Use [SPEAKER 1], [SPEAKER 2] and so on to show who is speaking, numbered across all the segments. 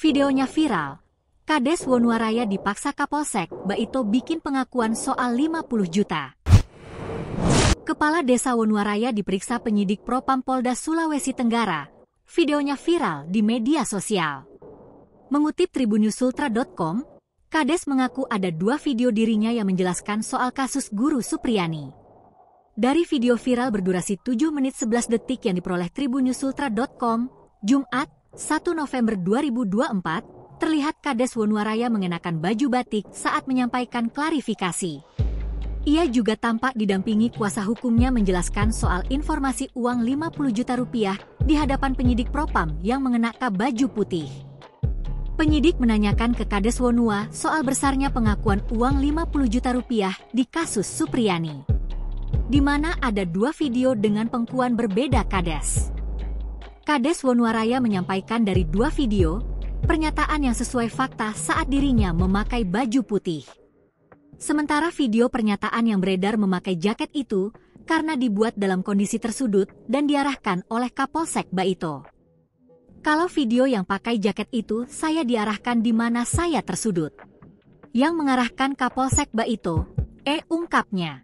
[SPEAKER 1] Videonya viral. Kades Wonuaraya dipaksa Kapolsek Baito bikin pengakuan soal 50 juta. Kepala Desa Wonuaraya diperiksa penyidik Propam Polda Sulawesi Tenggara. Videonya viral di media sosial. Mengutip tribunnews.ultra.com, Kades mengaku ada 2 video dirinya yang menjelaskan soal kasus Guru Supriyani. Dari video viral berdurasi 7 menit 11 detik yang diperoleh tribunnews.ultra.com, Jumat, 1 November 2024, terlihat Kades Wonuaraya mengenakan baju batik saat menyampaikan klarifikasi. Ia juga tampak didampingi kuasa hukumnya menjelaskan soal informasi uang 50 juta rupiah di hadapan penyidik Propam yang mengenakan baju putih. Penyidik menanyakan ke Kades Wonua soal besarnya pengakuan uang 50 juta rupiah di kasus Supriyani, di mana ada 2 video dengan pengakuan berbeda Kades. Kades Wonuaraya menyampaikan dari 2 video, pernyataan yang sesuai fakta saat dirinya memakai baju putih. Sementara video pernyataan yang beredar memakai jaket itu karena dibuat dalam kondisi tersudut dan diarahkan oleh Kapolsek Baito. Kalau video yang pakai jaket itu saya diarahkan di mana saya tersudut. Yang mengarahkan Kapolsek Baito, ungkapnya.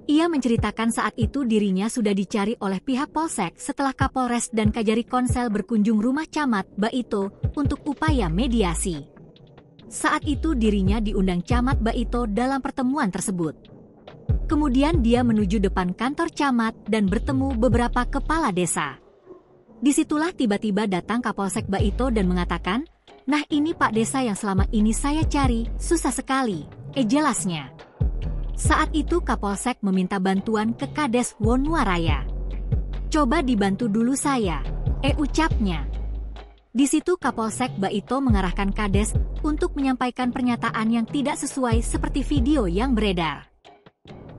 [SPEAKER 1] Ia menceritakan saat itu dirinya sudah dicari oleh pihak Polsek setelah Kapolres dan Kajari Konsel berkunjung rumah Camat Baito untuk upaya mediasi. Saat itu dirinya diundang Camat Baito dalam pertemuan tersebut. Kemudian dia menuju depan kantor Camat dan bertemu beberapa kepala desa. Disitulah tiba-tiba datang Kapolsek Baito dan mengatakan, "Nah ini Pak Desa yang selama ini saya cari, susah sekali," jelasnya. Saat itu Kapolsek meminta bantuan ke Kades Wonuaraya. "Coba dibantu dulu saya," ucapnya. Di situ Kapolsek Baito mengarahkan Kades untuk menyampaikan pernyataan yang tidak sesuai seperti video yang beredar.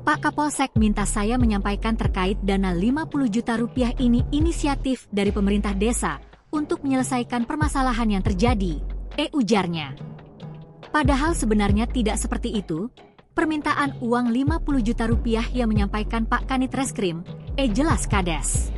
[SPEAKER 1] "Pak Kapolsek minta saya menyampaikan terkait dana 50 juta rupiah ini inisiatif dari pemerintah desa untuk menyelesaikan permasalahan yang terjadi," ujarnya. Padahal sebenarnya tidak seperti itu. Permintaan uang 50 juta rupiah yang menyampaikan Pak Kanit Reskrim, jelas Kades.